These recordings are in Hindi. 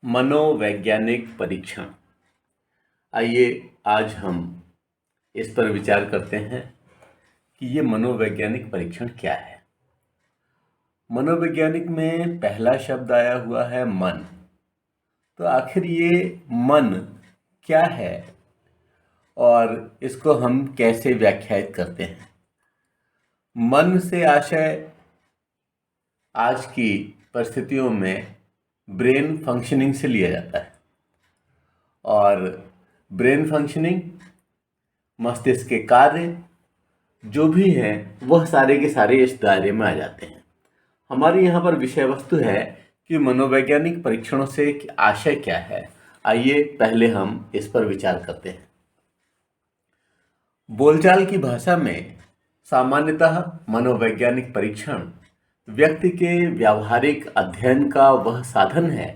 मनोवैज्ञानिक परीक्षण। आइए आज हम इस पर विचार करते हैं कि ये मनोवैज्ञानिक परीक्षण क्या है। मनोवैज्ञानिक में पहला शब्द आया हुआ है मन। तो आखिर ये मन क्या है और इसको हम कैसे व्याख्यायित करते हैं। मन से आशय आज की परिस्थितियों में ब्रेन फंक्शनिंग से लिया जाता है और ब्रेन फंक्शनिंग मस्तिष्क के कार्य जो भी हैं वह सारे के सारे इस दायरे में आ जाते हैं। हमारी यहाँ पर विषय वस्तु है कि मनोवैज्ञानिक परीक्षणों से आशय क्या है। आइए पहले हम इस पर विचार करते हैं। बोलचाल की भाषा में सामान्यतः मनोवैज्ञानिक परीक्षण व्यक्ति के व्यावहारिक अध्ययन का वह साधन है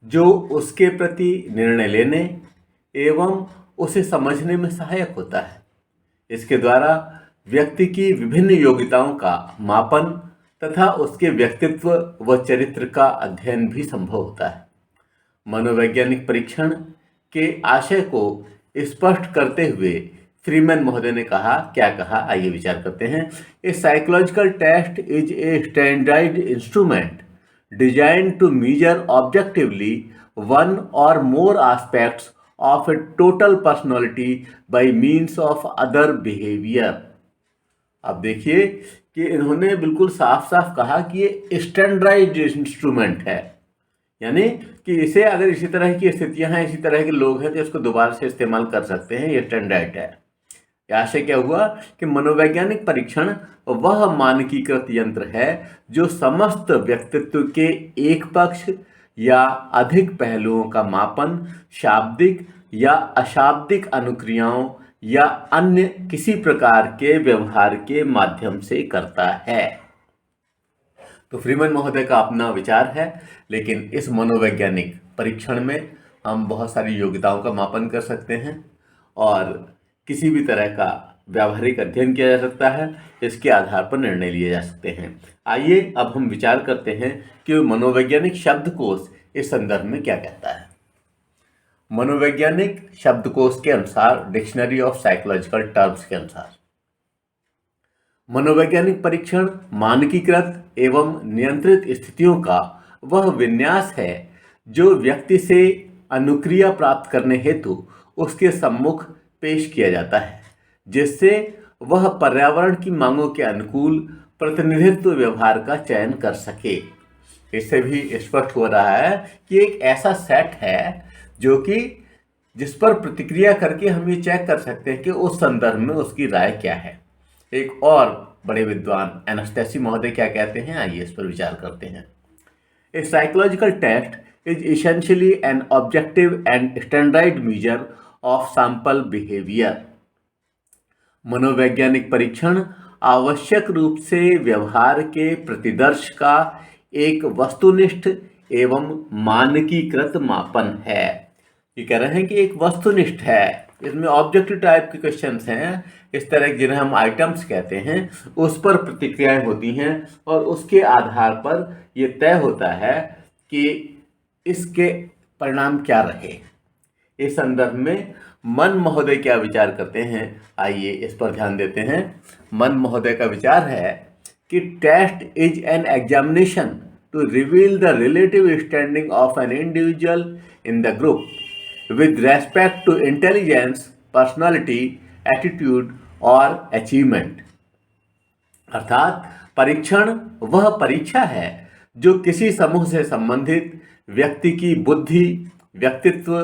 जो उसके प्रति निर्णय लेने एवं उसे समझने में सहायक होता है। इसके द्वारा व्यक्ति की विभिन्न योग्यताओं का मापन तथा उसके व्यक्तित्व व चरित्र का अध्ययन भी संभव होता है। मनोवैज्ञानिक परीक्षण के आशय को स्पष्ट करते हुए फ्रीमैन महोदय ने क्या कहा, आइए विचार करते हैं। A psychological test is a standard instrument designed to measure objectively one और more aspects of a total personality by means of other behaviour. अब देखिए कि इन्होंने बिल्कुल साफ साफ कहा कि ये स्टैंडर्डाइज्ड इंस्ट्रूमेंट है, यानी कि इसे अगर इसी तरह की स्थितियां हैं, इसी तरह के लोग हैं तो इसको दोबारा से इस्तेमाल कर सकते हैं। ये स्टैंडर्ड है। आशय क्या हुआ कि मनोवैज्ञानिक परीक्षण वह मानकीकृत यंत्र है जो समस्त व्यक्तित्व के एक पक्ष या अधिक पहलुओं का मापन शाब्दिक या अशाब्दिक अनुक्रियाओं या अन्य किसी प्रकार के व्यवहार के माध्यम से करता है। तो फ्रीमैन महोदय का अपना विचार है, लेकिन इस मनोवैज्ञानिक परीक्षण में हम बहुत सारी योग्यताओं का मापन कर सकते हैं और किसी भी तरह का व्यावहारिक अध्ययन किया जा सकता है। इसके आधार पर निर्णय लिए जा सकते हैं। आइए अब हम विचार करते हैं कि मनोवैज्ञानिक शब्दकोश इस संदर्भ में क्या कहता है। मनोवैज्ञानिक शब्दकोश के अनुसार, डिक्शनरी ऑफ साइकोलॉजिकल टर्म्स के अनुसार, मनोवैज्ञानिक परीक्षण मानकीकृत एवं नियंत्रित स्थितियों का वह विन्यास है जो व्यक्ति से अनुक्रिया प्राप्त करने हेतु उसके सम्मुख पेश किया जाता है, जिससे वह पर्यावरण की मांगों के अनुकूल प्रतिनिधित्व व्यवहार का चयन कर सके। इससे भी स्पष्ट हो रहा है कि एक ऐसा सेट है जो कि जिस पर प्रतिक्रिया करके हम ये चेक कर सकते हैं कि उस संदर्भ में उसकी राय क्या है। एक और बड़े विद्वान एनास्टेसी महोदय क्या कहते हैं, आइए इस पर विचार करते हैं। A psychological test is essentially an objective and standard measure of sample behaviour. मनोवैज्ञानिक परीक्षण आवश्यक रूप से व्यवहार के प्रतिदर्श का एक वस्तुनिष्ठ एवं मानकीकृत मापन है। ये कह रहे हैं कि एक वस्तुनिष्ठ है, इसमें ऑब्जेक्टिव टाइप के क्वेश्चंस हैं, इस तरह जिन्हें हम आइटम्स कहते हैं, उस पर प्रतिक्रियाएं होती हैं और उसके आधार पर यह तय होता है कि इसके परिणाम क्या रहे। इस संदर्भ में मन महोदय क्या विचार करते हैं, आइए इस पर ध्यान देते हैं। मन महोदय का विचार है कि test is an examination to reveal the relative standing of an individual in the group with respect to intelligence, personality, attitude और अचीवमेंट। अर्थात परीक्षण वह परीक्षा है जो किसी समूह से संबंधित व्यक्ति की बुद्धि, व्यक्तित्व,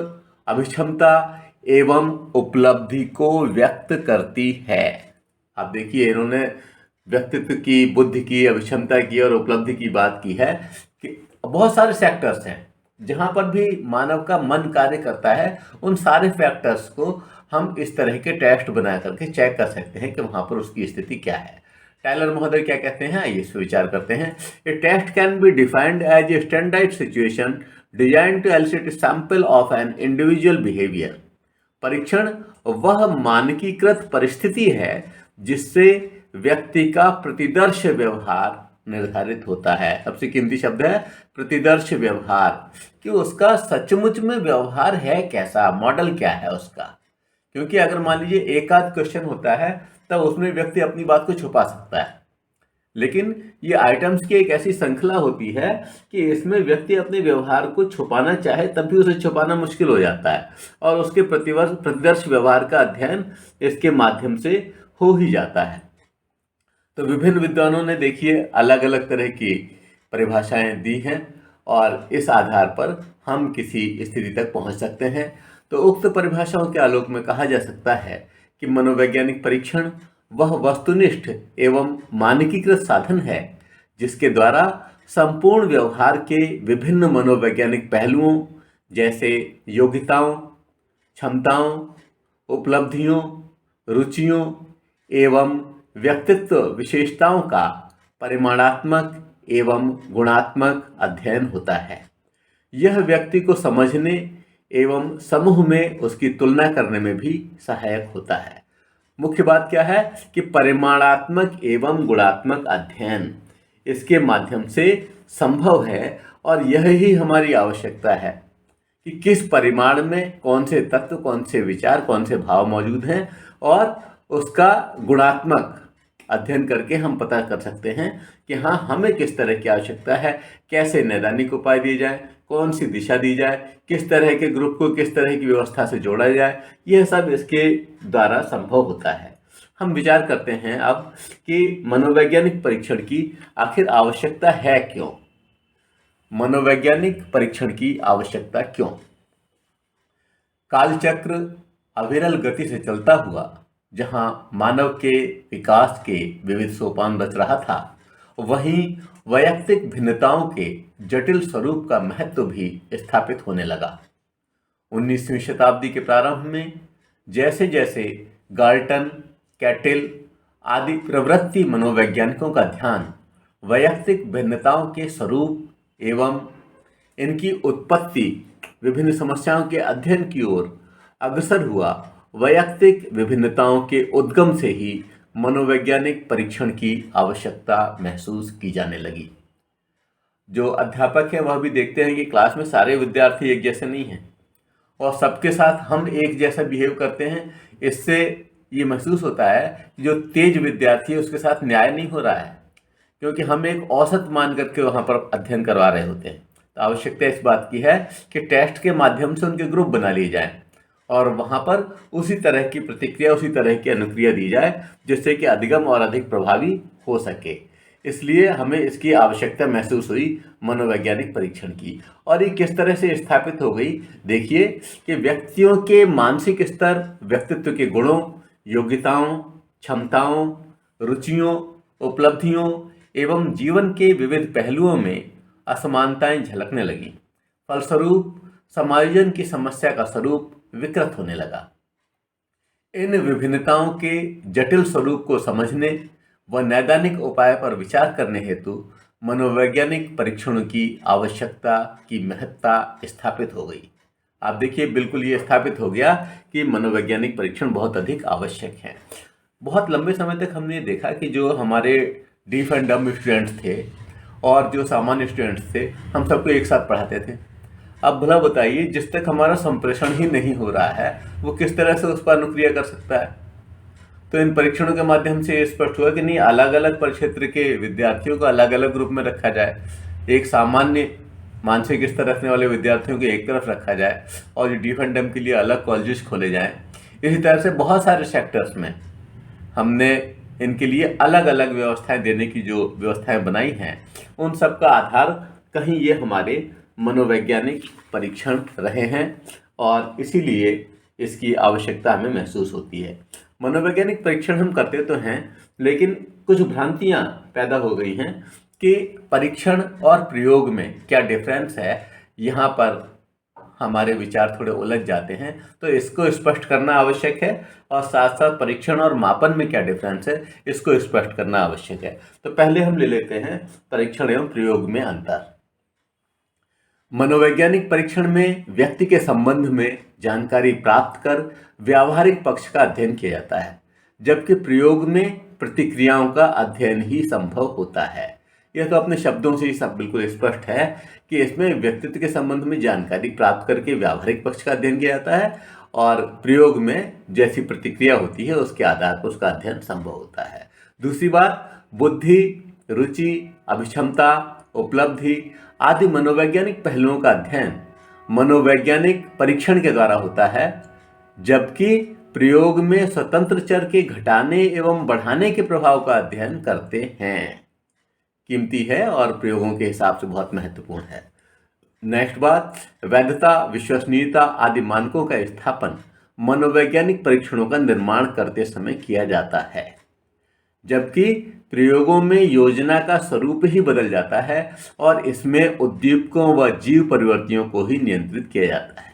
अभिक्षमता एवं उपलब्धि को व्यक्त करती है। आप देखिए इन्होंने व्यक्तित्व की, बुद्धि की, अभिक्षमता की और उपलब्धि की बात की है कि बहुत सारे सेक्टर्स हैं जहां पर भी मानव का मन कार्य करता है। उन सारे फैक्टर्स को हम इस तरह के टेस्ट बना करके चेक कर सकते हैं कि वहां पर उसकी स्थिति क्या है। टाइलर महोदय क्या कहते हैं, आइए इस पर विचार करते हैं। A test can be defined as a standard situation designed to elicit sample of an individual behaviour. परीक्षण वह मानकीकृत परिस्थिति है जिससे व्यक्ति का प्रतिदर्श व्यवहार निर्धारित होता है। सबसे कीमती शब्द है प्रतिदर्श व्यवहार, कि उसका सचमुच में व्यवहार है कैसा, मॉडल क्या है उसका। क्योंकि अगर मान लीजिए एक आध क्वेश्चन होता है तब उसमें व्यक्ति अपनी बात को छुपा सकता है, लेकिन ये आइटम्स की एक ऐसी श्रृंखला होती है कि इसमें व्यक्ति अपने व्यवहार को छुपाना चाहे तब भी उसे छुपाना मुश्किल हो जाता है, और उसके प्रतिदर्श व्यवहार का अध्ययन इसके माध्यम से हो ही जाता है। तो विभिन्न विद्वानों ने देखिए अलग अलग तरह की परिभाषाएं दी हैं, और इस आधार पर हम किसी स्थिति तक पहुंच सकते हैं। तो उक्त परिभाषाओं के आलोक में कहा जा सकता है कि मनोवैज्ञानिक परीक्षण वह वस्तुनिष्ठ एवं मानकीकृत साधन है जिसके द्वारा संपूर्ण व्यवहार के विभिन्न मनोवैज्ञानिक पहलुओं जैसे योग्यताओं, क्षमताओं, उपलब्धियों, रुचियों एवं व्यक्तित्व विशेषताओं का परिमाणात्मक एवं गुणात्मक अध्ययन होता है। यह व्यक्ति को समझने एवं समूह में उसकी तुलना करने में भी सहायक होता है। मुख्य बात क्या है कि परिमाणात्मक एवं गुणात्मक अध्ययन इसके माध्यम से संभव है, और यह ही हमारी आवश्यकता है कि किस परिमाण में कौन से तत्व, कौन से विचार, कौन से भाव मौजूद हैं, और उसका गुणात्मक अध्ययन करके हम पता कर सकते हैं कि हाँ, हमें किस तरह की आवश्यकता है, कैसे नैदानिक उपाय दिए जाए, कौन सी दिशा दी जाए, किस तरह के ग्रुप को किस तरह की व्यवस्था से जोड़ा जाए। यह सब इसके द्वारा संभव होता है। हम विचार करते हैं अब कि मनोवैज्ञानिक परीक्षण की आखिर आवश्यकता है क्यों। मनोवैज्ञानिक परीक्षण की आवश्यकता क्यों? कालचक्र अविरल गति से चलता हुआ जहां मानव के विकास के विविध सोपान रच रहा था, वहीं वैयक्तिक भिन्नताओं के जटिल स्वरूप का महत्व भी स्थापित होने लगा। 19वीं शताब्दी के प्रारंभ में जैसे जैसे गाल्टन, कैटिल आदि प्रवृत्ति मनोवैज्ञानिकों का ध्यान वैयक्तिक भिन्नताओं के स्वरूप एवं इनकी उत्पत्ति, विभिन्न समस्याओं के अध्ययन की ओर अग्रसर हुआ, वैयक्तिक विभिन्नताओं के उद्गम से ही मनोवैज्ञानिक परीक्षण की आवश्यकता महसूस की जाने लगी। जो अध्यापक है वह भी देखते हैं कि क्लास में सारे विद्यार्थी एक जैसे नहीं हैं, और सबके साथ हम एक जैसा बिहेव करते हैं। इससे ये महसूस होता है कि जो तेज विद्यार्थी है उसके साथ न्याय नहीं हो रहा है, क्योंकि हम एक औसत मान करके वहाँ पर अध्ययन करवा रहे होते हैं। तो आवश्यकता इस बात की है कि टेस्ट के माध्यम से उनके ग्रुप बना लिए जाएं, और वहाँ पर उसी तरह की प्रतिक्रिया, उसी तरह की अनुक्रिया दी जाए जिससे कि अधिगम और अधिक प्रभावी हो सके। इसलिए हमें इसकी आवश्यकता महसूस हुई मनोवैज्ञानिक परीक्षण की। और ये किस तरह से स्थापित हो गई, देखिए कि व्यक्तियों के मानसिक स्तर, व्यक्तित्व के गुणों, योग्यताओं, क्षमताओं, रुचियों, उपलब्धियों एवं जीवन के विविध पहलुओं में असमानताएं झलकने लगीं। फलस्वरूप समायोजन की समस्या का स्वरूप विकृत होने लगा। इन विभिन्नताओं के जटिल स्वरूप को समझने व नैदानिक उपाय पर विचार करने हेतु मनोवैज्ञानिक परीक्षणों की आवश्यकता की महत्ता स्थापित हो गई। आप देखिए, बिल्कुल ये स्थापित हो गया कि मनोवैज्ञानिक परीक्षण बहुत अधिक आवश्यक है। बहुत लंबे समय तक हमने देखा कि जो हमारे डीफ एंड डम्ब स्टूडेंट्स थे और जो सामान्य स्टूडेंट्स थे, हम सबको एक साथ पढ़ाते थे। अब भला बताइए, जिस तक हमारा संप्रेषण ही नहीं हो रहा है वो किस तरह से उस पर अनुक्रिया कर सकता है। तो इन परीक्षणों के माध्यम से स्पष्ट हुआ कि नहीं, अलग अलग परिक्षेत्र के विद्यार्थियों को अलग अलग ग्रुप में रखा जाए, एक सामान्य मानसिक स्तर रखने वाले विद्यार्थियों को एक तरफ रखा जाए, और जो डीफ एंड डम्ब के लिए अलग कॉलेजेस खोले जाएं। इसी तरह से बहुत सारे सेक्टर्स में हमने इनके लिए अलग अलग व्यवस्थाएं देने की जो व्यवस्थाएं बनाई हैं, उन सब का आधार कहीं ये हमारे मनोवैज्ञानिक परीक्षण रहे हैं, और इसीलिए इसकी आवश्यकता हमें महसूस होती है। मनोवैज्ञानिक परीक्षण हम करते तो हैं, लेकिन कुछ भ्रांतियां पैदा हो गई हैं कि परीक्षण और प्रयोग में क्या डिफरेंस है। यहाँ पर हमारे विचार थोड़े उलझ जाते हैं, तो इसको स्पष्ट करना आवश्यक है, और साथ साथ परीक्षण और मापन में क्या डिफरेंस है इसको स्पष्ट करना आवश्यक है। तो पहले हम ले लेते हैं परीक्षण एवं प्रयोग में अंतर। मनोवैज्ञानिक परीक्षण में व्यक्ति के संबंध में जानकारी प्राप्त कर व्यावहारिक पक्ष का अध्ययन किया जाता है, जबकि प्रयोग में प्रतिक्रियाओं का अध्ययन ही संभव होता है। यह तो अपने शब्दों से ही सब बिल्कुल स्पष्ट है कि इसमें व्यक्तित्व के संबंध में जानकारी प्राप्त करके व्यावहारिक पक्ष का अध्ययन किया जाता है और प्रयोग में जैसी प्रतिक्रिया होती है उसके आधार पर उसका अध्ययन संभव होता है। दूसरी बात, बुद्धि, रुचि, अभिक्षमता, उपलब्धि आदि मनोवैज्ञानिक पहलुओं का अध्ययन मनोवैज्ञानिक परीक्षण के द्वारा होता है, जबकि प्रयोग में स्वतंत्र चर के घटाने एवं बढ़ाने के प्रभाव का अध्ययन करते हैं। कीमती है और प्रयोगों के हिसाब से बहुत महत्वपूर्ण है। नेक्स्ट बात, वैधता, विश्वसनीयता आदि मानकों का स्थापन मनोवैज्ञानिक परीक्षणों का निर्माण करते समय किया जाता है, जबकि प्रयोगों में योजना का स्वरूप ही बदल जाता है और इसमें उद्दीपकों व जीव परिवर्तियों को ही नियंत्रित किया जाता है।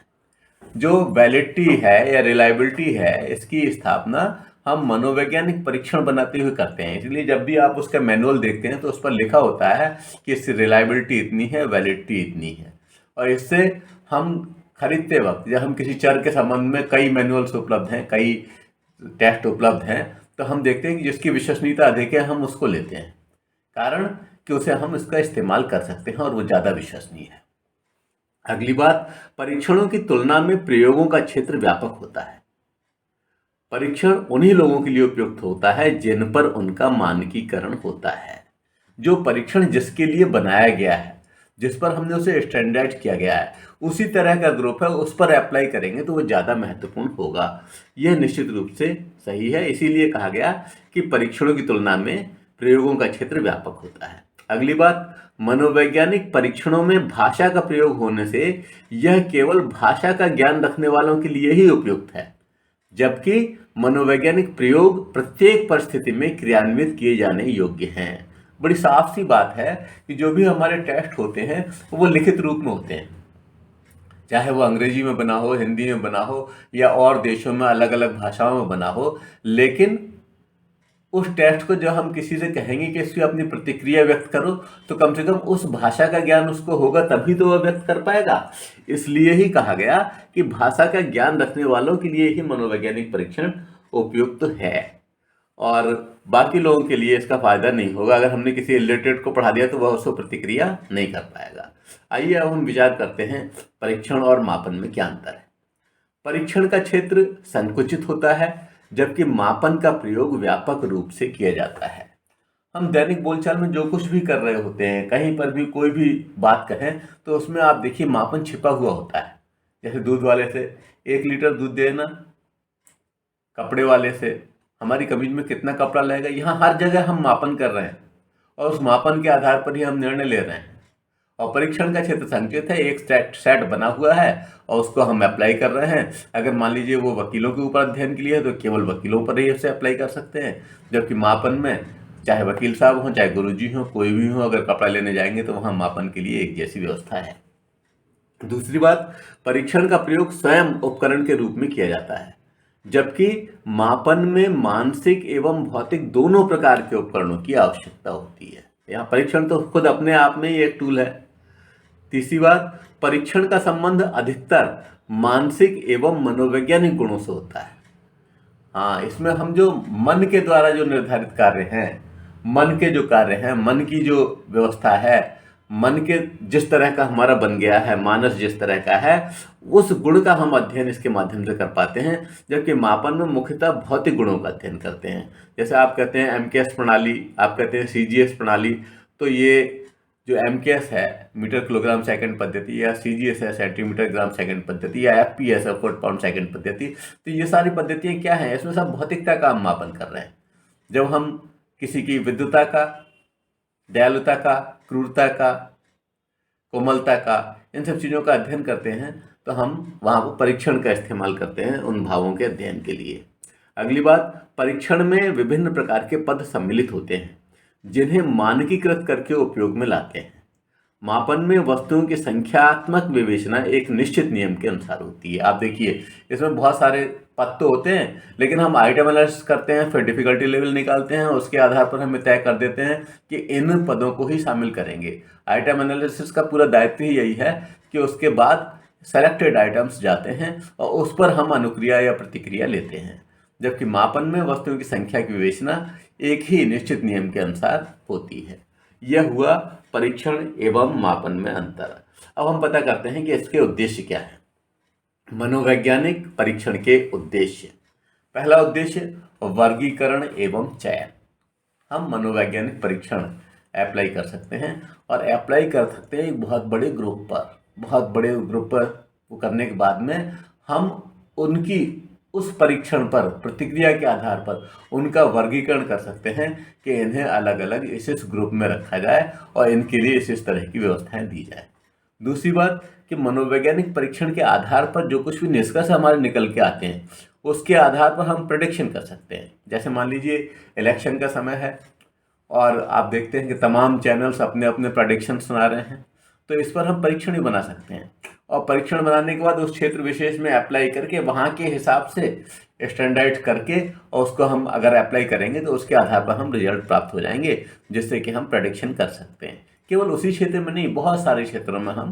जो वैलिडिटी है या रिलायबिलिटी है, इसकी स्थापना हम मनोवैज्ञानिक परीक्षण बनाते हुए करते हैं। इसलिए जब भी आप उसका मैनुअल देखते हैं तो उस पर लिखा होता है कि इसकी रिलायबिलिटी इतनी है, वैलिडिटी इतनी है। और इससे हम खरीदते वक्त, जब हम किसी चर के संबंध में कई मैनुअल्स उपलब्ध हैं, कई टेस्ट उपलब्ध हैं, तो हम देखते हैं कि जिसकी विश्वसनीयता अधिक है हम उसको लेते हैं, कारण कि उसे हम इसका इस्तेमाल कर सकते हैं और वो ज़्यादा विश्वसनीय है। अगली बात, परीक्षणों की तुलना में प्रयोगों का क्षेत्र व्यापक होता है। परीक्षण उन्हीं लोगों के लिए उपयुक्त होता है जिन पर उनका मानकीकरण होता है। जो परीक्षण जिसके लिए बनाया गया है, जिस पर हमने उसे स्टैंडर्ड किया गया है, उसी तरह का ग्रुप है, उस पर अप्लाई करेंगे तो वो ज़्यादा महत्वपूर्ण होगा। यह निश्चित रूप से सही है, इसीलिए कहा गया कि परीक्षणों की तुलना में प्रयोगों का क्षेत्र व्यापक होता है। अगली बात, मनोवैज्ञानिक परीक्षणों में भाषा का प्रयोग होने से यह केवल भाषा का ज्ञान रखने वालों के लिए ही उपयुक्त है, जबकि मनोवैज्ञानिक प्रयोग प्रत्येक परिस्थिति में क्रियान्वित किए जाने योग्य हैं। बड़ी साफ सी बात है कि जो भी हमारे टेस्ट होते हैं वो लिखित रूप में होते हैं, चाहे वो अंग्रेजी में बना हो, हिंदी में बना हो या और देशों में अलग अलग भाषाओं में बना हो, लेकिन उस टेस्ट को जब हम किसी से कहेंगे कि इसकी अपनी प्रतिक्रिया व्यक्त करो, तो कम से कम उस भाषा का ज्ञान उसको होगा, तभी तो वह व्यक्त कर पाएगा। इसलिए ही कहा गया कि भाषा का ज्ञान रखने वालों के लिए ही मनोवैज्ञानिक परीक्षण उपयुक्त है और बाकी लोगों के लिए इसका फायदा नहीं होगा। अगर हमने किसी इलिटरेट को पढ़ा दिया तो वह उसको प्रतिक्रिया नहीं कर पाएगा। आइए अब हम विचार करते हैं परीक्षण और मापन में क्या अंतर है। परीक्षण का क्षेत्र संकुचित होता है, जबकि मापन का प्रयोग व्यापक रूप से किया जाता है। हम दैनिक बोलचाल में जो कुछ भी कर रहे होते हैं, कहीं पर भी कोई भी बात कहें तो उसमें आप देखिए मापन छिपा हुआ होता है। जैसे दूध वाले से 1 लीटर दूध देना, कपड़े वाले से हमारी कमीज में कितना कपड़ा लगेगा, यहाँ हर जगह हम मापन कर रहे हैं और उस मापन के आधार पर ही हम निर्णय ले रहे हैं। और परीक्षण का क्षेत्र संकेत है, एक सेट बना हुआ है और उसको हम अप्लाई कर रहे हैं। अगर मान लीजिए वो वकीलों के ऊपर अध्ययन के लिए है तो केवल वकीलों पर ही उसे अप्लाई कर सकते हैं, जबकि मापन में चाहे वकील साहब हों, चाहे गुरुजी हों, कोई भी हो, अगर कपड़ा लेने जाएंगे तो वहाँ मापन के लिए एक जैसी व्यवस्था है। दूसरी बात, परीक्षण का प्रयोग स्वयं उपकरण के रूप में किया जाता है, जबकि मापन में मानसिक एवं भौतिक दोनों प्रकार के उपकरणों की आवश्यकता होती है। यहाँ परीक्षण तो खुद अपने आप में ही एक टूल है। तीसरी बात, परीक्षण का संबंध अधिकतर मानसिक एवं मनोवैज्ञानिक गुणों से होता है। हाँ, इसमें हम जो मन के द्वारा जो निर्धारित कार्य हैं, मन के जो कार्य हैं, मन की जो व्यवस्था है, मन के जिस तरह का हमारा बन गया है, मानस जिस तरह का है, उस गुण का हम अध्ययन इसके माध्यम से कर पाते हैं, जबकि मापन में मुख्यतः भौतिक गुणों का अध्ययन करते हैं। जैसे आप कहते हैं MKS प्रणाली, आप कहते हैं CGS प्रणाली, तो ये जो MKS है मीटर किलोग्राम सेकंड पद्धति, या CGS है सेंटीमीटर ग्राम सेकंड पद्धति, या FPS है फुट पाउंड सेकंड पद्धति, तो ये सारी पद्धतियाँ क्या हैं, इसमें सब भौतिकता का हम मापन कर रहे हैं। जब हम किसी की विद्युता का, दयालुता का, क्रूरता का, कोमलता का, इन सब चीज़ों का अध्ययन करते हैं तो हम वहाँ पर परीक्षण का इस्तेमाल करते हैं उन भावों के अध्ययन के लिए। अगली बात, परीक्षण में विभिन्न प्रकार के पद सम्मिलित होते हैं जिन्हें मानकीकृत करके उपयोग में लाते हैं। मापन में वस्तुओं की संख्यात्मक विवेचना एक निश्चित नियम के अनुसार होती है। आप देखिए इसमें बहुत सारे पद तो होते हैं, लेकिन हम आइटम एनालिसिस करते हैं, फिर डिफिकल्टी लेवल निकालते हैं, उसके आधार पर हम तय कर देते हैं कि इन पदों को ही शामिल करेंगे। आइटम एनालिसिस का पूरा दायित्व ही यही है कि उसके बाद सेलेक्टेड आइटम्स जाते हैं और उस पर हम अनुक्रिया या प्रतिक्रिया लेते हैं, जबकि मापन में वस्तुओं की संख्या की विवेचना एक ही निश्चित नियम के अनुसार होती है। यह हुआ परीक्षण एवं मापन में अंतर। अब हम पता करते हैं कि इसके उद्देश्य क्या है। मनोवैज्ञानिक परीक्षण के उद्देश्य। पहला उद्देश्य वर्गीकरण एवं चयन। हम मनोवैज्ञानिक परीक्षण अप्लाई कर सकते हैं और अप्लाई कर सकते हैं एक बहुत बड़े ग्रुप पर। बहुत बड़े ग्रुप पर वो करने के बाद में हम उनकी उस परीक्षण पर प्रतिक्रिया के आधार पर उनका वर्गीकरण कर सकते हैं कि इन्हें अलग अलग इस ग्रुप में रखा जाए और इनके लिए इस तरह की व्यवस्थाएं दी जाए। दूसरी बात कि मनोवैज्ञानिक परीक्षण के आधार पर जो कुछ भी निष्कर्ष हमारे निकल के आते हैं उसके आधार पर हम प्रेडिक्शन कर सकते हैं। जैसे मान लीजिए इलेक्शन का समय है और आप देखते हैं कि तमाम चैनल्स अपने अपने प्रेडिक्शन सुना रहे हैं, तो इस पर हम परीक्षण ही बना सकते हैं और परीक्षण बनाने के बाद उस क्षेत्र विशेष में अप्लाई करके वहाँ के हिसाब से स्टैंडर्ड करके और उसको हम अगर अप्लाई करेंगे तो उसके आधार पर हम रिजल्ट प्राप्त हो जाएंगे, जिससे कि हम प्रेडिक्शन कर सकते हैं। केवल उसी क्षेत्र में नहीं, बहुत सारे क्षेत्रों में हम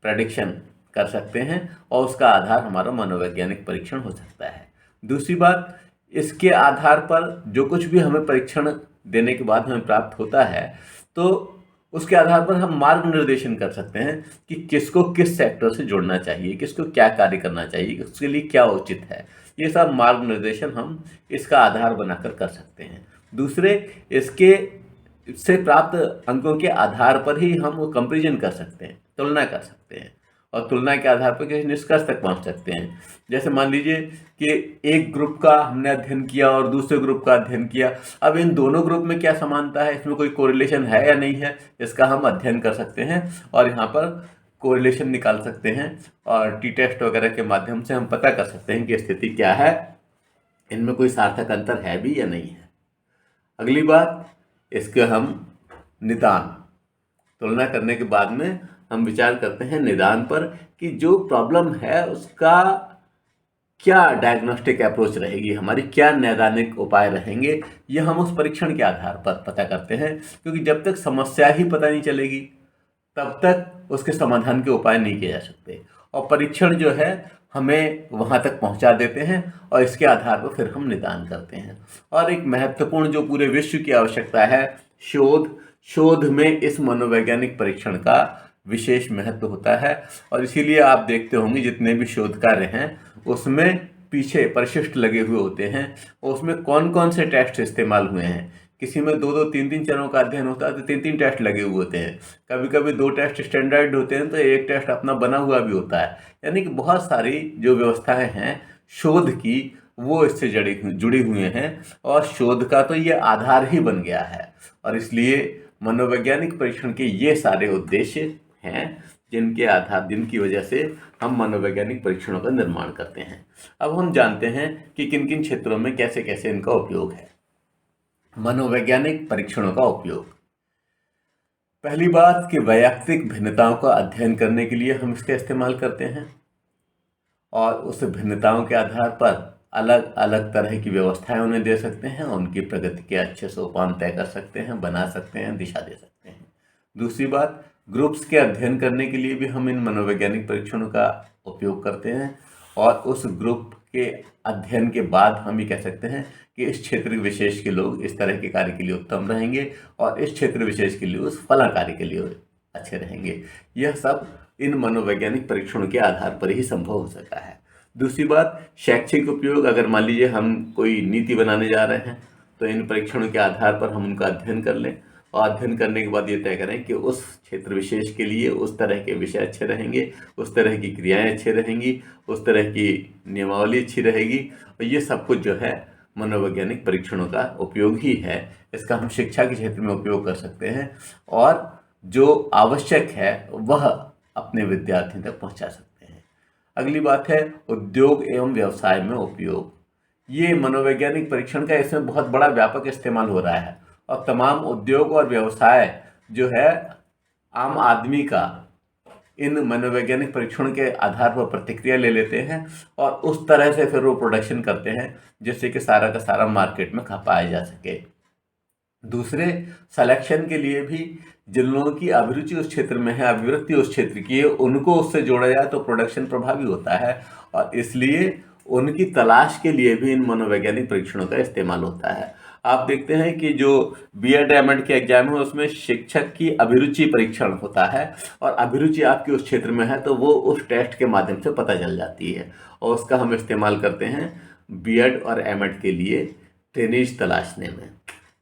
प्रेडिक्शन कर सकते हैं और उसका आधार हमारा मनोवैज्ञानिक परीक्षण हो सकता है। दूसरी बात, इसके आधार पर जो कुछ भी हमें परीक्षण देने के बाद हमें प्राप्त होता है तो उसके आधार पर हम मार्ग निर्देशन कर सकते हैं कि किसको किस सेक्टर से जुड़ना चाहिए, किसको क्या कार्य करना चाहिए, उसके लिए क्या उचित है। ये सब मार्ग निर्देशन हम इसका आधार बनाकर कर सकते हैं। दूसरे, इसके से प्राप्त अंकों के आधार पर ही हम कंपैरिजन कर सकते हैं, तुलना कर सकते हैं और तुलना के आधार पर किसी निष्कर्ष तक पहुंच सकते हैं। जैसे मान लीजिए कि एक ग्रुप का हमने अध्ययन किया और दूसरे ग्रुप का अध्ययन किया, अब इन दोनों ग्रुप में क्या समानता है, इसमें कोई कोरिलेशन है या नहीं है, इसका हम अध्ययन कर सकते हैं और यहाँ पर कोरिलेशन निकाल सकते हैं और टी टेस्ट वगैरह के माध्यम से हम पता कर सकते हैं कि स्थिति क्या है, इनमें कोई सार्थक अंतर है भी या नहीं है। अगली बात, इसके हम निदान, तुलना करने के बाद में हम विचार करते हैं निदान पर कि जो प्रॉब्लम है उसका क्या डायग्नोस्टिक अप्रोच रहेगी, हमारी क्या नैदानिक उपाय रहेंगे, ये हम उस परीक्षण के आधार पर पता करते हैं। क्योंकि जब तक समस्या ही पता नहीं चलेगी तब तक उसके समाधान के उपाय नहीं किए जा सकते और परीक्षण जो है हमें वहाँ तक पहुँचा देते हैं और इसके आधार पर फिर हम निदान करते हैं। और एक महत्वपूर्ण जो पूरे विश्व की आवश्यकता है, शोध में इस मनोवैज्ञानिक परीक्षण का विशेष महत्व होता है और इसीलिए आप देखते होंगे जितने भी शोध कार्य हैं उसमें पीछे परिशिष्ट लगे हुए होते हैं और उसमें कौन कौन से टेस्ट इस्तेमाल हुए हैं। किसी में 2-2, 3-3 चरणों का अध्ययन होता है तो 3-3 टेस्ट लगे हुए होते हैं, कभी कभी 2 टेस्ट स्टैंडर्ड होते हैं तो एक टेस्ट अपना बना हुआ भी होता है। यानी कि बहुत सारी जो व्यवस्थाएं हैं शोध की वो इससे जुड़ी हुई हैं और शोध का तो ये आधार ही बन गया है और इसलिए मनोवैज्ञानिक परीक्षण के ये सारे उद्देश्य हैं जिनकी वजह से हम मनोवैज्ञानिक परीक्षणों का निर्माण करते हैं। अब हम जानते हैं कि किन किन क्षेत्रों में कैसे कैसे इनका उपयोग है। मनोवैज्ञानिक परीक्षणों का उपयोग, पहली बात कि वैयक्तिक भिन्नताओं का अध्ययन करने के लिए हम इसका इस्तेमाल करते हैं और उस भिन्नताओं के आधार पर अलग अलग तरह की व्यवस्थाएं उन्हें दे सकते हैं, उनकी प्रगति के अच्छे सोपान तय कर सकते हैं, बना सकते हैं, दिशा दे सकते हैं। दूसरी बात, ग्रुप्स के अध्ययन करने के लिए भी हम इन मनोवैज्ञानिक परीक्षणों का उपयोग करते हैं और उस ग्रुप के अध्ययन के बाद हम ये कह सकते हैं कि इस क्षेत्र विशेष के लोग इस तरह के कार्य के लिए उत्तम रहेंगे और इस क्षेत्र विशेष के लिए उस फला कार्य के लिए अच्छे रहेंगे। यह सब इन मनोवैज्ञानिक परीक्षणों के आधार पर ही संभव हो सका है। दूसरी बात, शैक्षिक उपयोग, अगर मान लीजिए हम कोई नीति बनाने जा रहे हैं तो इन परीक्षणों के आधार पर हम उनका अध्ययन कर लें और अध्ययन करने के बाद ये तय करें कि उस क्षेत्र विशेष के लिए उस तरह के विषय अच्छे रहेंगे, उस तरह की क्रियाएं अच्छी रहेंगी, उस तरह की नियमावली अच्छी रहेगी और ये सब कुछ जो है मनोवैज्ञानिक परीक्षणों का उपयोग ही है। इसका हम शिक्षा के क्षेत्र में उपयोग कर सकते हैं और जो आवश्यक है वह अपने विद्यार्थियों तक पहुंचा सकते हैं। अगली बात है उद्योग एवं व्यवसाय में उपयोग। ये मनोवैज्ञानिक परीक्षण का इसमें बहुत बड़ा व्यापक इस्तेमाल हो रहा है और तमाम उद्योग और व्यवसाय जो है आम आदमी का इन मनोवैज्ञानिक परीक्षण के आधार पर प्रतिक्रिया ले लेते हैं और उस तरह से फिर वो प्रोडक्शन करते हैं जिससे कि सारा का सारा मार्केट में खपाया जा सके। दूसरे, सिलेक्शन के लिए भी जिन लोगों की अभिरुचि उस क्षेत्र में है, अभिवृत्ति उस क्षेत्र की है, उनको उससे जोड़ा जाए तो प्रोडक्शन प्रभावी होता है और इसलिए उनकी तलाश के लिए भी इन मनोवैज्ञानिक परीक्षणों का इस्तेमाल होता है। आप देखते हैं कि जो बीएड एमएड के एग्जाम है उसमें शिक्षक की अभिरुचि परीक्षण होता है, और अभिरुचि आपकी उस क्षेत्र में है तो वो उस टेस्ट के माध्यम से पता चल जाती है, और उसका हम इस्तेमाल करते हैं बीएड और एमएड के लिए ट्रेनीज तलाशने में।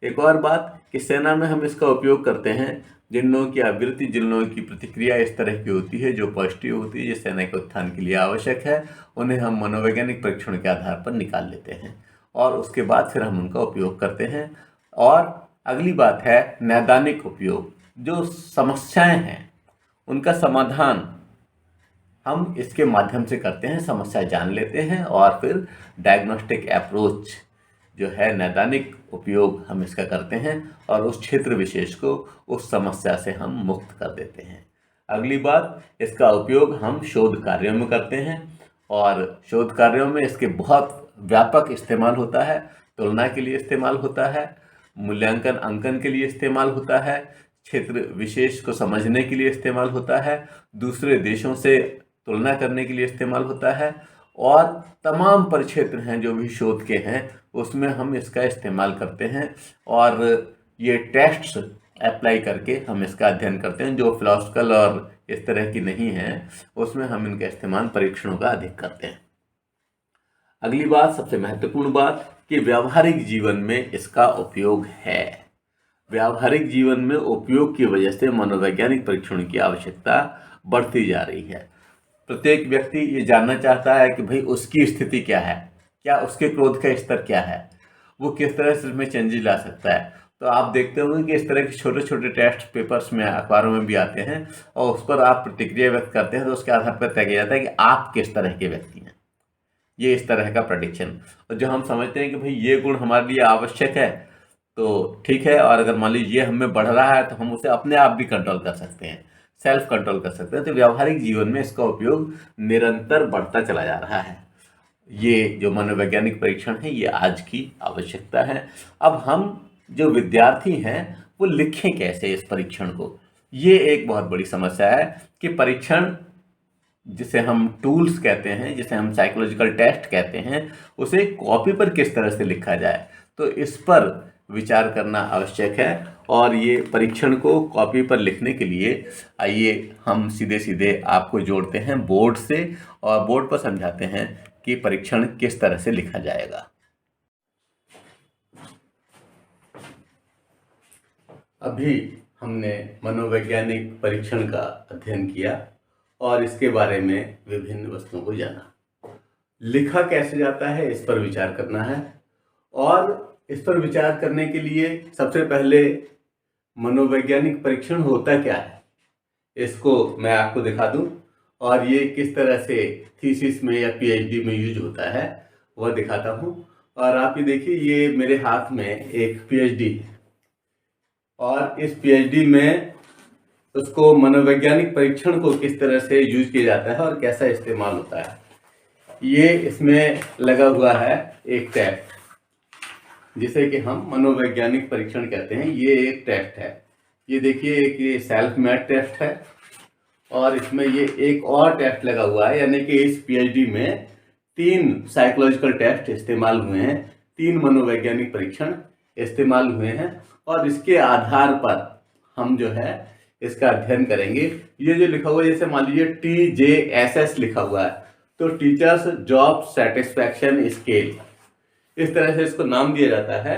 एक और बात कि सेना में हम इसका उपयोग करते हैं जिन लोगों की आवृत्ति, जिन लोगों की प्रतिक्रिया इस तरह की होती है जो पॉजिटिव होती है, जो सेना के उत्थान के लिए आवश्यक है, उन्हें हम मनोवैज्ञानिक परीक्षण के आधार पर निकाल लेते हैं और उसके बाद फिर हम उनका उपयोग करते हैं। और अगली बात है नैदानिक उपयोग। जो समस्याएं हैं उनका समाधान हम इसके माध्यम से करते हैं, समस्या जान लेते हैं और फिर डायग्नोस्टिक अप्रोच जो है नैदानिक उपयोग हम इसका करते हैं और उस क्षेत्र विशेष को उस समस्या से हम मुक्त कर देते हैं। अगली बात, इसका उपयोग हम शोध कार्यों में करते हैं और शोध कार्यों में इसके बहुत व्यापक इस्तेमाल होता है। तुलना के लिए इस्तेमाल होता है, मूल्यांकन अंकन के लिए इस्तेमाल होता है, क्षेत्र विशेष को समझने के लिए इस्तेमाल होता है, दूसरे देशों से तुलना करने के लिए इस्तेमाल होता है, और तमाम परिक्षेत्र हैं जो भी शोध के हैं उसमें हम इसका इस्तेमाल करते हैं। और ये टेस्ट्स अप्लाई करके हम इसका अध्ययन करते हैं। जो फिलोसफिकल और इस तरह की नहीं है उसमें हम इनका इस्तेमाल परीक्षणों का अधिक करते हैं। अगली बात, सबसे महत्वपूर्ण बात, कि व्यावहारिक जीवन में इसका उपयोग है। व्यावहारिक जीवन में उपयोग की वजह से मनोवैज्ञानिक परीक्षण की आवश्यकता बढ़ती जा रही है। प्रत्येक व्यक्ति ये जानना चाहता है कि भाई उसकी स्थिति क्या है, क्या उसके क्रोध का स्तर क्या है, वो किस तरह से इसमें चेंजेस ला सकता है। तो आप देखते होंगे कि इस तरह के छोटे छोटे टेस्ट पेपर्स में अखबारों में भी आते हैं और उस पर आप प्रतिक्रिया व्यक्त करते हैं तो उसके आधार पर तय किया जाता है कि आप किस तरह के व्यक्ति हैं। ये इस तरह का प्रेडिक्शन, और जो हम समझते हैं कि भाई ये गुण हमारे लिए आवश्यक है तो ठीक है, और अगर मान लीजिए ये हमें बढ़ रहा है तो हम उसे अपने आप भी कंट्रोल कर सकते हैं, सेल्फ कंट्रोल कर सकते हैं। तो व्यावहारिक जीवन में इसका उपयोग निरंतर बढ़ता चला जा रहा है। ये जो मनोवैज्ञानिक परीक्षण है ये आज की आवश्यकता है। अब हम जो विद्यार्थी हैं वो लिखें कैसे इस परीक्षण को, ये एक बहुत बड़ी समस्या है कि परीक्षण जिसे हम टूल्स कहते हैं, जिसे हम साइकोलॉजिकल टेस्ट कहते हैं, उसे कॉपी पर किस तरह से लिखा जाए, तो इस पर विचार करना आवश्यक है। और ये परीक्षण को कॉपी पर लिखने के लिए आइए हम सीधे सीधे आपको जोड़ते हैं बोर्ड से और बोर्ड पर समझाते हैं कि परीक्षण किस तरह से लिखा जाएगा। अभी हमने मनोवैज्ञानिक परीक्षण का अध्ययन किया और इसके बारे में विभिन्न वस्तुओं को जाना। लिखा कैसे जाता है इस पर विचार करना है, और इस पर विचार करने के लिए सबसे पहले मनोवैज्ञानिक परीक्षण होता क्या है इसको मैं आपको दिखा दूं, और ये किस तरह से थीसिस में या पीएचडी में यूज होता है वह दिखाता हूं। और आप ये देखिए, ये मेरे हाथ में एक पीएचडी है और इस पीएचडी में उसको मनोवैज्ञानिक परीक्षण को किस तरह से यूज किया जाता है और कैसा इस्तेमाल होता है। ये इसमें लगा हुआ है एक टेस्ट जिसे कि हम मनोवैज्ञानिक परीक्षण कहते हैं। ये एक टेस्ट है, ये देखिए एक ये सेल्फ मेड टेस्ट है और इसमें ये एक और टेस्ट लगा हुआ है, यानी कि इस पीएचडी में 3 साइकोलॉजिकल टेस्ट इस्तेमाल हुए हैं, 3 मनोवैज्ञानिक परीक्षण इस्तेमाल हुए हैं और इसके आधार पर हम जो है इसका अध्ययन करेंगे। ये जो लिखा हुआ है, जैसे मान लीजिए TJSS लिखा हुआ है, तो टीचर्स जॉब सेटिस्फैक्शन स्केल, इस तरह से इसको नाम दिया जाता है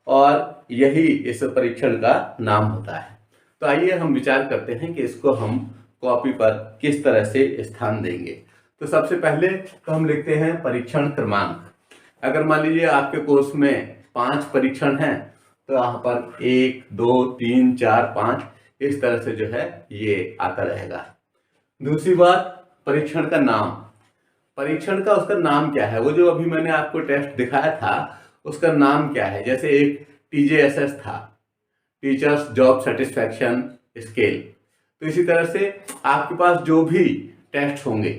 और यही इस परीक्षण का नाम होता है। तो आइए हम विचार करते हैं कि इसको हम कॉपी पर किस तरह से स्थान देंगे। तो सबसे पहले तो हम लिखते हैं परीक्षण क्रमांक। अगर मान लीजिए आपके कोर्स में 5 परीक्षण हैं तो यहाँ पर 1 2 3 4 5 इस तरह से जो है ये आता रहेगा। दूसरी बात, परीक्षण का नाम, परीक्षण का उसका नाम क्या है, वो जो अभी मैंने आपको टेस्ट दिखाया था उसका नाम क्या है। जैसे एक TJSS था, टीचर्स जॉब सेटिस्फैक्शन स्केल, तो इसी तरह से आपके पास जो भी टेस्ट होंगे,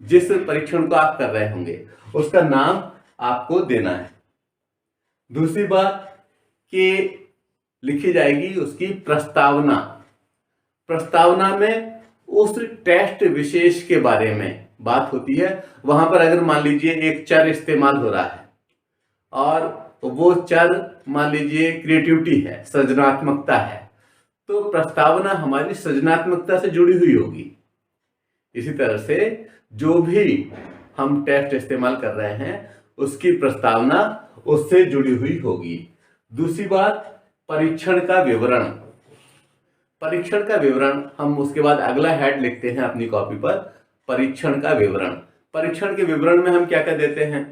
जिस परीक्षण को आप कर रहे होंगे, उसका नाम आपको देना है। दूसरी बात कि लिखी जाएगी उसकी प्रस्तावना। प्रस्तावना में उस टेस्ट विशेष के बारे में बात होती है। वहां पर अगर मान लीजिए एक चर इस्तेमाल हो रहा है और वो चर मान लीजिए क्रिएटिविटी है, सृजनात्मकता है, तो प्रस्तावना हमारी सृजनात्मकता से जुड़ी हुई होगी। इसी तरह से जो भी हम टेक्स्ट इस्तेमाल कर रहे हैं उसकी प्रस्तावना उससे जुड़ी हुई होगी। दूसरी बात, परीक्षण का विवरण। परीक्षण का विवरण हम उसके बाद अगला हेड लिखते हैं अपनी कॉपी पर, परीक्षण का विवरण। परीक्षण के विवरण में हम क्या क्या देते हैं?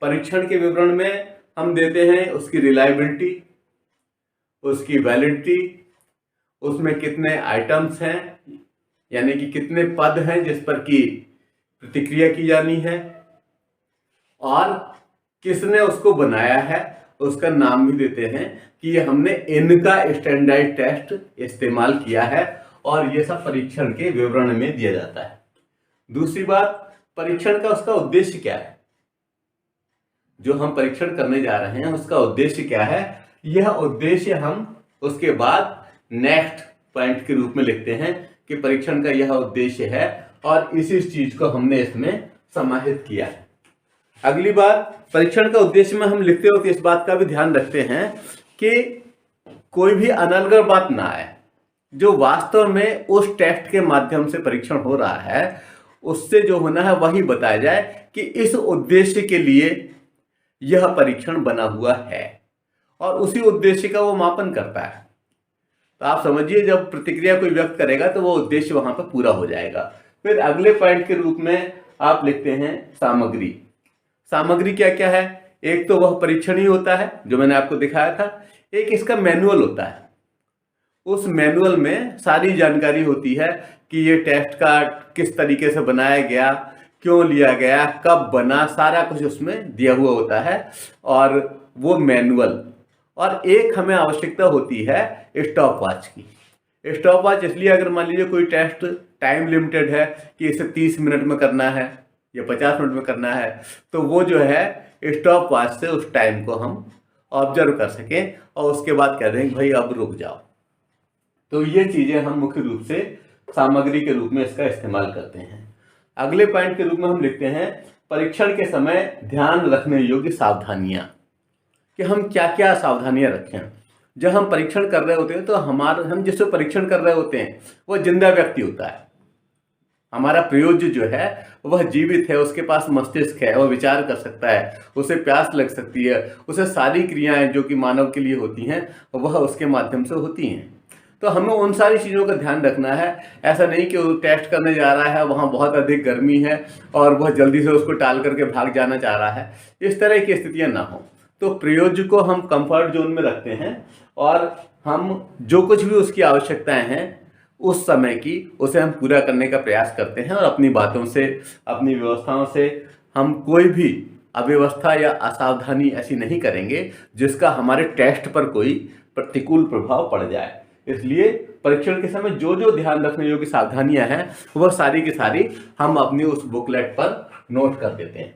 परीक्षण के विवरण में हम देते हैं उसकी रिलायबिलिटी, उसकी वैलिडिटी, उसमें कितने आइटम्स हैं, यानी कि कितने पद हैं जिस पर की प्रतिक्रिया की जानी है, और किसने उसको बनाया है, उसका नाम भी देते हैं कि ये हमने इनका स्टैंडर्ड टेस्ट इस्तेमाल किया है, और ये सब परीक्षण के विवरण में दिया जाता है। दूसरी बात, परीक्षण का उसका उद्देश्य क्या है? जो हम परीक्षण करने जा रहे हैं उसका उद्देश्य क्या है, यह उद्देश्य हम उसके बाद नेक्स्ट पॉइंट के रूप में लिखते हैं कि परीक्षण का यह उद्देश्य है और इसी चीज को हमने इसमें समाहित किया है। अगली बात, परीक्षण का उद्देश्य में हम लिखते वक्त इस बात का भी ध्यान रखते हैं कि कोई भी अनर्गल बात ना आए। जो वास्तव में उस टेस्ट के माध्यम से परीक्षण हो रहा है उससे जो होना है वही बताया जाए कि इस उद्देश्य के लिए यह परीक्षण बना हुआ है, और उसी उद्देश्य का वो मापन करता है। तो आप समझिए, जब प्रतिक्रिया कोई व्यक्त करेगा तो वो उद्देश्य वहां पर पूरा हो जाएगा। फिर अगले पॉइंट के रूप में आप लिखते हैं सामग्री। सामग्री क्या क्या है? एक तो वह परीक्षण ही होता है जो मैंने आपको दिखाया था, एक इसका मैनुअल होता है। उस मैनुअल में सारी जानकारी होती है कि ये टेस्ट का किस तरीके से बनाया गया, क्यों लिया गया, कब बना, सारा कुछ उसमें दिया हुआ होता है, और वो मैनुअल। और एक हमें आवश्यकता होती है स्टॉप वॉच की। स्टॉप वॉच इसलिए, अगर मान लीजिए कोई टेस्ट टाइम लिमिटेड है कि इसे 30 मिनट में करना है या 50 मिनट में करना है, तो वो जो है स्टॉप वॉच से उस टाइम को हम ऑब्जर्व कर सकें और उसके बाद कह दें भाई अब रुक जाओ। तो ये चीजें हम मुख्य रूप से सामग्री के रूप में इसका इस्तेमाल करते हैं। अगले पॉइंट के रूप में हम लिखते हैं परीक्षण के समय ध्यान रखने योग्य सावधानियां, कि हम क्या क्या सावधानियां रखें। जब हम परीक्षण कर रहे होते हैं तो हम जिससे परीक्षण कर रहे होते हैं वो जिंदा व्यक्ति होता है। हमारा प्रयोज्य जो है वह जीवित है, उसके पास मस्तिष्क है, वह विचार कर सकता है, उसे प्यास लग सकती है, उसे सारी क्रियाएं जो कि मानव के लिए होती हैं वह उसके माध्यम से होती हैं। तो हमें उन सारी चीज़ों का ध्यान रखना है। ऐसा नहीं कि वो टेस्ट करने जा रहा है, वहाँ बहुत अधिक गर्मी है और वह जल्दी से उसको टाल करके भाग जाना चाह रहा है, इस तरह की स्थितियाँ ना हो। तो प्रयोज्य को हम कंफर्ट जोन में रखते हैं और हम जो कुछ भी उसकी आवश्यकताएं हैं उस समय की उसे हम पूरा करने का प्रयास करते हैं, और अपनी बातों से, अपनी व्यवस्थाओं से हम कोई भी अव्यवस्था या असावधानी ऐसी नहीं करेंगे जिसका हमारे टेस्ट पर कोई प्रतिकूल प्रभाव पड़ जाए। इसलिए परीक्षण के समय जो जो ध्यान रखने योग्य सावधानियां हैं वह सारी की सारी हम अपनी उस बुकलेट पर नोट कर देते हैं।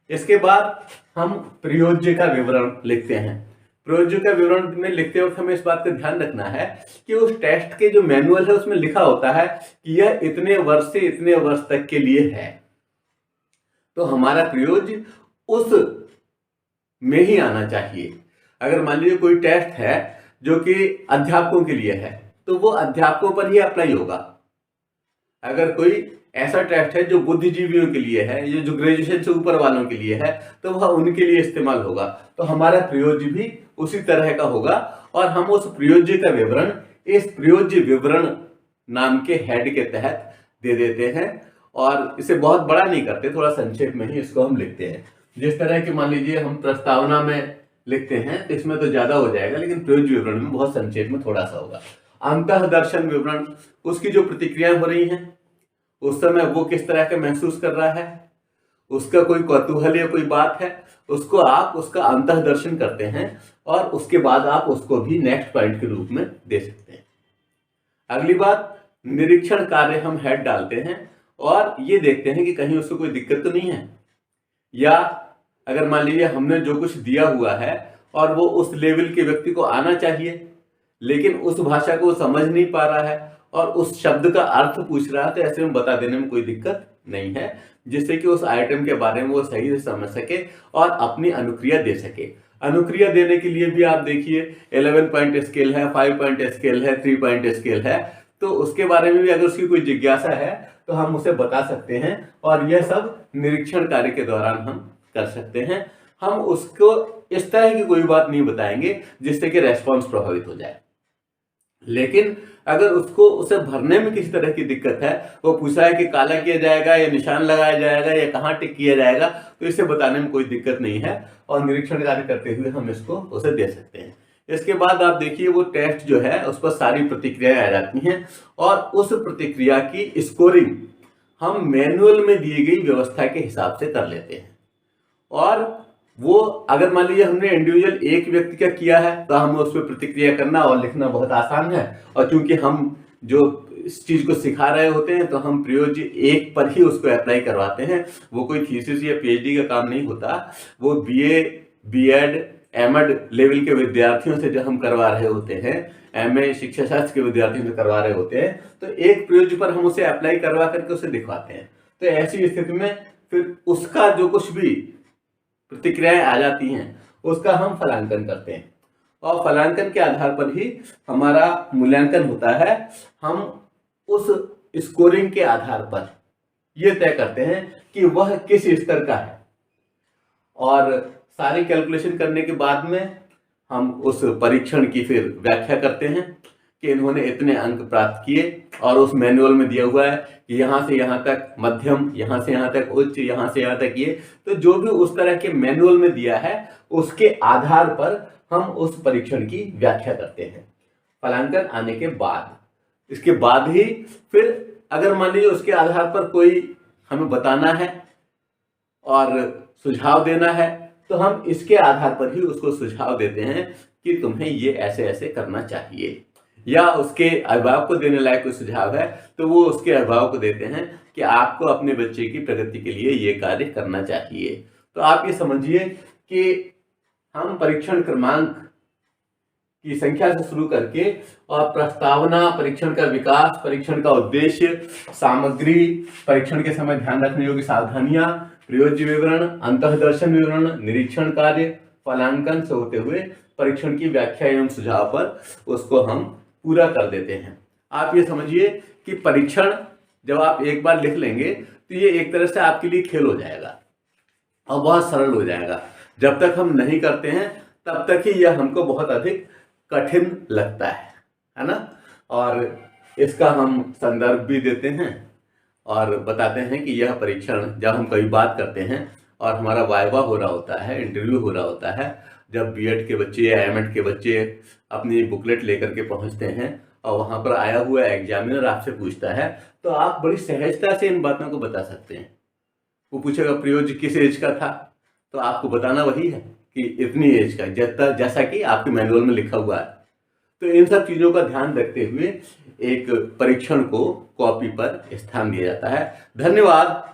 इसके बाद हम प्रयोज्य का विवरण लिखते हैं। प्रयोज्य का विवरण में लिखते वक्त हमें इस बात का ध्यान रखना है कि उस टेस्ट के जो मैनुअल है उसमें लिखा होता है कि यह इतने वर्ष से इतने वर्ष तक के लिए है। तो हमारा प्रयोज्य उस में ही आना चाहिए। अगर मान लीजिए कोई टेस्ट है जो कि अध्यापकों के लिए है तो वो अध्यापकों पर ही अप्लाई होगा। अगर कोई ऐसा टेस्ट है जो बुद्धिजीवियों के लिए है, ये जो ग्रेजुएशन से ऊपर वालों के लिए है, तो वह उनके लिए इस्तेमाल होगा। तो हमारा प्रयोज्य भी उसी तरह का होगा, और हम उस प्रयोज्य का विवरण इस प्रयोज्य विवरण नाम के हेड के तहत दे देते हैं, और इसे बहुत बड़ा नहीं करते, थोड़ा संक्षेप में ही इसको हम लिखते हैं। जिस तरह की मान लीजिए हम प्रस्तावना में लिखते हैं तो इसमें तो ज्यादा हो जाएगा, लेकिन प्रयोज्य विवरण में बहुत संक्षेप में थोड़ा सा होगा। अंतः दर्शन विवरण, उसकी जो प्रतिक्रियाएं हो रही हैं उस समय वो किस तरह का महसूस कर रहा है, उसका कोई कौतूहल या कोई बात है, उसको आप उसका अंतः दर्शन करते हैं और उसके बाद आप उसको भी नेक्स्ट पॉइंट के रूप में दे सकते हैं। अगली बात, निरीक्षण कार्य हम हेड डालते हैं और ये देखते हैं कि कहीं उसको कोई दिक्कत तो नहीं है, या अगर मान लीजिए हमने जो कुछ दिया हुआ है और वो उस लेवल के व्यक्ति को आना चाहिए लेकिन उस भाषा को समझ नहीं पा रहा है और उस शब्द का अर्थ पूछ रहा है, तो ऐसे में बता देने में कोई दिक्कत नहीं है, जिससे कि उस आइटम के बारे में वो सही से समझ सके और अपनी अनुक्रिया दे सके। अनुक्रिया देने के लिए भी आप देखिए 11 पॉइंट स्केल है, 5 पॉइंट स्केल है, 3 पॉइंट स्केल है। तो उसके बारे में भी अगर उसकी कोई जिज्ञासा है तो हम उसे बता सकते हैं और यह सब निरीक्षण कार्य के दौरान हम कर सकते हैं। हम उसको इस तरह की कोई बात नहीं बताएंगे जिससे कि रेस्पॉन्स प्रभावित हो जाए। लेकिन अगर उसको उसे भरने में किसी तरह की दिक्कत है, वो पूछा है कि काला किया जाएगा या निशान लगाया जाएगा या कहाँ टिक किया जाएगा, तो इसे बताने में कोई दिक्कत नहीं है और निरीक्षण कार्य करते हुए हम इसको उसे दे सकते हैं। इसके बाद आप देखिए वो टेस्ट जो है उस पर सारी प्रतिक्रियाएं आ जाती हैं और उस प्रतिक्रिया की स्कोरिंग हम मैनुअल में दी गई व्यवस्था के हिसाब से कर लेते हैं। और वो अगर मान लीजिए हमने इंडिविजुअल एक व्यक्ति का किया है तो हमें उस पर प्रतिक्रिया करना और लिखना बहुत आसान है, और चूंकि हम जो इस चीज को सिखा रहे होते हैं तो हम प्रयोज्य एक पर ही उसको अप्लाई करवाते हैं। वो कोई थीसिस या पीएचडी का काम नहीं होता, वो बीए, बीएड, एमएड लेवल के विद्यार्थियों से जब हम करवा रहे होते हैं, एमए शिक्षा शास्त्र के विद्यार्थियों से करवा रहे होते हैं, तो एक प्रयोज्य पर हम उसे अप्लाई करवा करके उसे दिखवाते हैं। तो ऐसी स्थिति में फिर उसका जो कुछ भी प्रतिक्रियाएं आ जाती हैं उसका हम फलांकन करते हैं और फलांकन के आधार पर ही हमारा मूल्यांकन होता है। हम उस स्कोरिंग के आधार पर यह तय करते हैं कि वह किस स्तर का है और सारी कैलकुलेशन करने के बाद में हम उस परीक्षण की फिर व्याख्या करते हैं कि इन्होंने इतने अंक प्राप्त किए और उस मैनुअल में दिया हुआ है कि यहाँ से यहाँ तक मध्यम, यहाँ से यहाँ तक उच्च, यहाँ से यहाँ तक ये। तो जो भी उस तरह के मैनुअल में दिया है उसके आधार पर हम उस परीक्षण की व्याख्या करते हैं। फलांकन आने के बाद, इसके बाद ही फिर अगर मान लीजिए उसके आधार पर कोई हमें बताना है और सुझाव देना है तो हम इसके आधार पर ही उसको सुझाव देते हैं कि तुम्हें ये ऐसे ऐसे करना चाहिए, या उसके अभिभावक को देने लायक कोई सुझाव है तो वो उसके अभिभावक को देते हैं कि आपको अपने बच्चे की प्रगति के लिए ये कार्य करना चाहिए। तो आप ये समझिए कि हम परीक्षण क्रमांक की संख्या से शुरू करके और प्रस्तावना, परीक्षण का विकास, परीक्षण का उद्देश्य, सामग्री, परीक्षण के समय ध्यान रखने योग्य सावधानियां, प्रयोज्य विवरण, अंतःदर्शन विवरण, निरीक्षण कार्य, फलांकन से होते हुए परीक्षण की व्याख्या एवं सुझाव पर उसको हम पूरा कर देते हैं। आप ये समझिए कि परीक्षण जब आप एक बार लिख लेंगे तो ये एक तरह से आपके लिए खेल हो जाएगा और बहुत सरल हो जाएगा। जब तक हम नहीं करते हैं तब तक ही यह हमको बहुत अधिक कठिन लगता है ना। और इसका हम संदर्भ भी देते हैं और बताते हैं कि यह परीक्षण जब हम कभी बात करते हैं और हमारा वाइवा हो रहा होता है, इंटरव्यू हो रहा होता है, जब बीएड के बच्चे या एमएड के बच्चे अपनी बुकलेट लेकर के पहुंचते हैं और वहां पर आया हुआ एग्जामिनर आपसे पूछता है तो आप बड़ी सहजता से इन बातों को बता सकते हैं। वो पूछेगा प्रयोज्य किस एज का था, तो आपको बताना वही है कि इतनी एज का, जैसा कि आपके मैनुअल में लिखा हुआ है। तो इन सब चीजों का ध्यान रखते हुए एक परीक्षण को कॉपी पर स्थान दिया जाता है। धन्यवाद।